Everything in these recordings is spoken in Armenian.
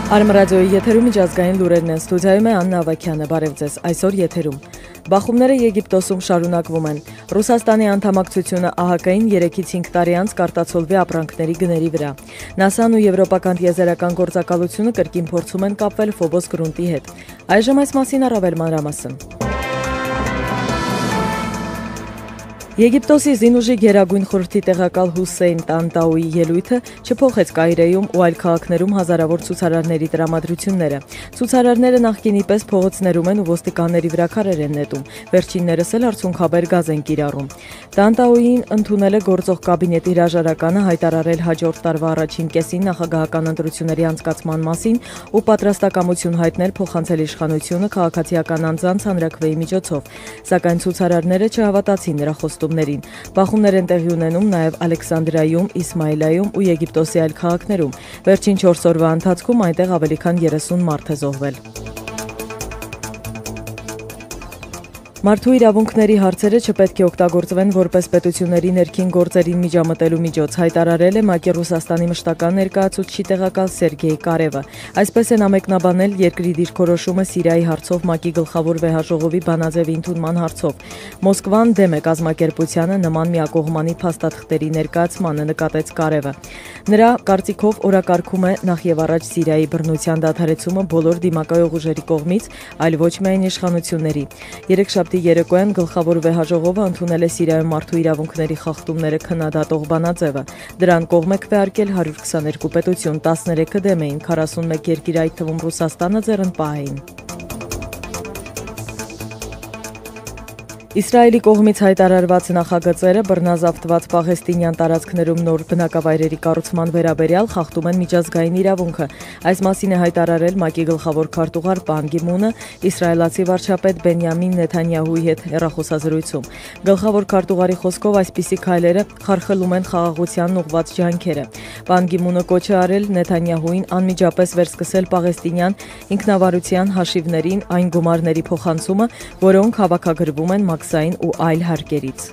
Արմրադիոյի եթերում միջազգային լուրերն են, ստուդիայում է Աննա Ավագյանը, բարև ձեզ, այսօր եթերում։ Բախումները Եգիպտոսում շարունակվում են։ Ռուսաստանի անդամակցությունը ԱՀԿ-ին 3-ից 5 տարի անց կարտացոլվի ապրանքների գների վրա։ ՆԱՍԱ-ն ու Եվրոպական տիեզերական գործակալությունը կրկին փորձում են կապվել Ֆոբոս գրունտի հետ։ Այժմ այս մասին առավել մանրամասն։ Եգիպտոսի զինուժի գերագույն խորհրդի տեղակալ Հուսեյն Տանտաուի ելույթը չփոխեց Կայրեում ու այլ քաղաքներում հազարավոր ցուցարարների տրամադրությունները։ Ցուցարարները նախկինի պես փողոցներում են ու ոստիկանների վրա քարեր են նետում։ Վերջիններս էլ արցունքաբեր գազ են կիրառում։ Տանտաուին ընդունել է գործող կաբինետի հրաժարականը հայտարարել հաջորդ տարվա առաջին կեսին նախագահական ընտրությունների անցկացման մասին ու պատրաստակամություն հայտնել փոխանցել իշխանությունը քաղաքացիական անձանց հանրաքվեի միջոցով։ Սակայն ցուցարարները չհավատացին նրա խոստումներին։ Բախումներ են տեղի ունենում նաև Ալեքսանդրիայում, Իսմայիլիայում ու Եգիպտոսի այլ քաղաքներում։ Վերջին 4 օրվա ընթացքում այնտեղ ավելի քան 30 մարդ է զոհվել։ Մարդու իրավունքների հարցերը չպետք է օգտագործվեն որպես պետությունների ներքին գործերին միջամտելու միջոց, հայտարարել է ՄԱԿ-ի Ռուսաստանի մշտական ներկայացուցչի տեղակալ Սերգեյ Կարևը։ Այսպես են ամեկնաբանել երկրի դիրքորոշումը Սիրիայի հարցով ՄԱԿ-ի գլխավոր վեհաժողովի բանաձևի ընդունման հարցով։ Մոսկվան դեմ է կազմակերպությանը նման միակողմանի փաստաթղթերի ներկայացմանը, նկատեց Կարևը։ Նրա կարծիքով օրակարգում է նախ եւ առաջ Սիրիայի բռնության դադարեցումը բոլոր դիմակայող ուժերի կողմից, այլ ոչ միայն իշխանությունների։ Երեքշաբթի երեկոյան գլխավոր վեհաժողովը ընդունել է Սիրիայում մարդու իրավունքների խախտումները քննադատող բանաձևը։ Դրան կողմ է քվեարկել 122 պետություն, 13-ը դեմ էին, 41 երկիր, այդ թվում Ռուսաստանը, ձեռնպահ էին։ Իսրայելի կողմից հայտարարված նախագծերը բռնազավթված պաղեստինյան տարածքներում նոր բնակավայրերի կառուցման վերաբերյալ խախտում են միջազգային իրավունքը։ Այս մասին է հայտարարել ՄԱԿ-ի գլխավոր քարտուղար Պան Գի Մունը իսրայելացի վարչապետ Բենյամին Նեթանյահուի հետ հեռախոսազրույցում։ Գլխավոր քարտուղարի խոսքով այսպիսի քայլերը խարխլում են խաղաղությանն ուղղված ջանքերը։ Պան Գի Մունը կոչ է արել Նեթանյահուին անմիջապես վերսկսել պաղեստինյան ինքնավարության հաշիվներին այն գումարների փոխանցումը, որոնք հավաքագրվում են մաքսային ու այլ հարկերից։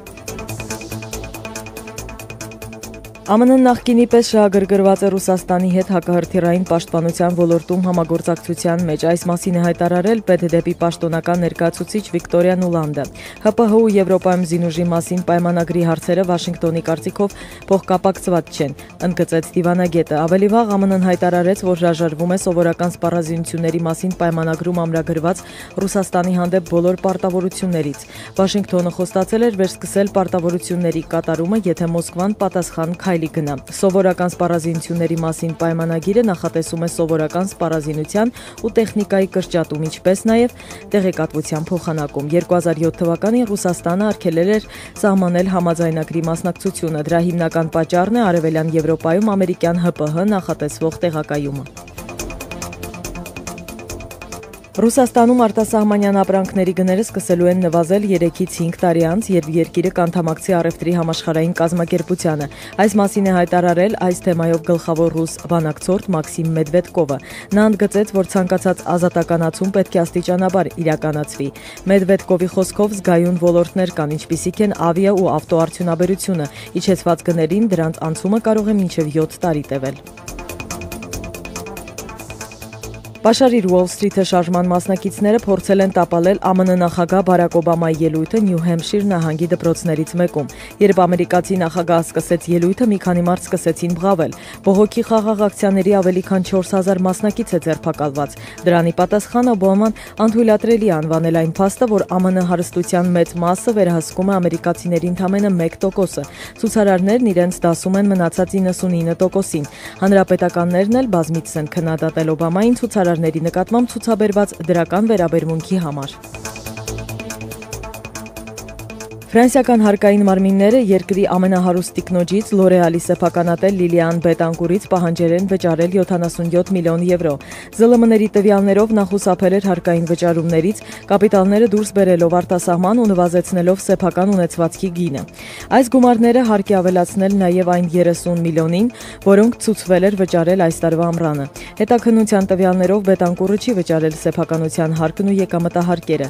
ԱՄՆ-ն նախկինի պես շահագրգռված է Ռուսաստանի հետ հակահրթիռային պաշտպանության ոլորտում համագործակցության մեջ։ Այս մասին է հայտարարել ՊԴԴ-ի պաշտոնական ներկայացուցիչ Վիկտորիա Նուլանդը։ ՀՊՀ-ու Եվրոպայում զինուժի մասին պայմանագրի հարցերը Վաշինգտոնի կարծիքով փոխկապակցված չեն, ընդգծեց դիվանագետը։ Ավելի վաղ ԱՄՆ-ն հայտարարեց, որ հրաժարվում է սովորական սպառազինությունների մասին պայմանագրում ամրագրված Ռուսաստանի հանդեպ բոլոր պարտավորություններից։ Վաշինգտոնը խոստացել էր վերսկսել պարտավորությունների կատարումը, եթե Մոսկվան պատասխան քայլի գնա։ Սովորական սպառազինությունների մասին պայմանագիրը նախատեսում է սովորական սպառազինության ու տեխնիկայի կրճատում, ինչպես նաև տեղեկատվության փոխանակում։ 2007 թվականին Ռուսաստանը արգելել էր սահմանել համաձայնագրի մասնակցությունը։ Դրա հիմնական պատճառն է Արևելյան Եվրոպայում ամերիկյան ՀՊՀ նախատեսվող տեղակայումը։ Ռուսաստանում արտասահմանյան ապրանքների գները սկսելու են նվազել 3-ից 5 տարի անց, երբ երկիրը կանդամակցի առևտրի համաշխարհային կազմակերպությանը։ Այս մասին է հայտարարել այս թեմայով գլխավոր ռուս բանակցորդ Մաքսիմ Մեդվեդկովը։ Նա ընդգծեց, որ ցանկացած ազատականացում պետք է աստիճանաբար իրականացվի։ Մեդվեդկովի խոսքով զգայուն ոլորտներ կան, ինչպիսիք են ավիա ու ավտոարդյունաբերությունը։ Իջեցված գներին դրանց անցումը կարող է մինչև 7 տարի տևել։ Պաշարիր Ուոլ Սթրիթը շարժման մասնակիցները փորձել են տապալել ԱՄՆ նախագահ Բարակ Օբամայի ելույթը Նյու Հեմփշիր նահանգի դպրոցներից մեկում։ Երբ ամերիկացի նախագահը սկսեց ելույթը, մի քանի մարդ սկսեցին բղավել։ Բողոքի խաղաղ ակցիաների ավելի քան 4000 մասնակից է ձերբակալված։ Դրանի պատասխան Օբաման անթույլատրելի է անվանել այն փաստը, որ ԱՄՆ հարստության մեծ մասը վերահսկում է ամերիկացիների ընդամենը 1%-ը։ Ցուցարարներն իրենց դասում են մնացած 99%-ին։ Հանրապետականներն էլ բազմիցս են քննադատել Օբամային ցուցարարների նկատմամբ ցուցաբերված դրական վերաբերմունքի համար։ Ֆրանսիական հարկային մարմինները երկրի ամենահարուստ տիկնոջից Լորեալի սեփականատեր Լիլիան Բետանկուրից պահանջել են վճարել 77 միլիոն եվրո։ ԶԼՄ-ների տվյալներով նա խուսափել էր հարկային վճարումներից, կապիտալները դուրս բերելով արտասահման ու նվազեցնելով սեփական ունեցվածքի գինը։ Այս գումարները հարկ է ավելացնել նաև այն 30 միլիոնին, որոնք ցուցվել էր վճարել այս տարվա ամռանը։ Հետաքննության տվյալներով Բետանկուրը չի վճարել սեփականության հարկն ու եկամտահարկերը։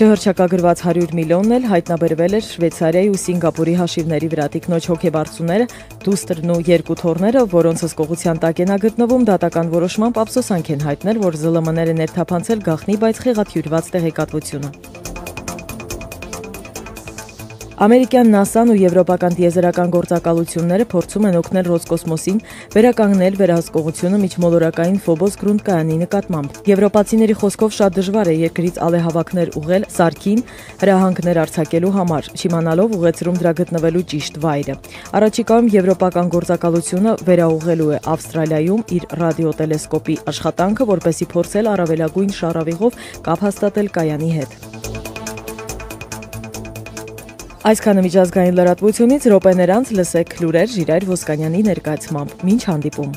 Չհռչակագրված 100 միլիոնն էլ հայտնաբերվել էր Շվեյցարիայի ու Սինգապուրի հաշիվների վրա։ Տիկնոջ հոգեբարձուները, դուստրն ու երկու թոռները, որոնց հսկողության տակ են գտնվում, դատական որոշմամբ ափսոսանք են հայտնել, որ ԶԼՄ-ները ներթափանցել գաղտնի, բայց խեղաթյուրված տեղեկատվությունը։ Ամերիկյան ՆԱՍԱ-ն ու եվրոպական տիեզերական գործակալությունները փորձում են օգնել Ռոսկոսմոսին վերականգնել վերահսկողությունը միջմոլորակային Ֆոբոս գրունտկայանի նկատմամբ։ Եվրոպացիների խոսքով շատ դժվար է երկրից ալեհավաքներ ուղղել Սարքին հրահանգներ արձակելու համար, չիմանալով ուղեցրում դրա գտնվելու ճիշտ վայրը։ Առաջիկայում եվրոպական գործակալությունը վերաուղղելու է Ավստրալիայում իր ռադիոտելեսկոպի աշխատանքը, որպեսզի փորձել առավելագույն շարավիղով կապ հաստատել կայանի հետ։ Այսքանը միջազգային լրատվությունից րոպեներ անց լսեք լուրեր Ժիրայր Ոսկանյանի ներկայացմամբ։ Մինչ հանդիպում։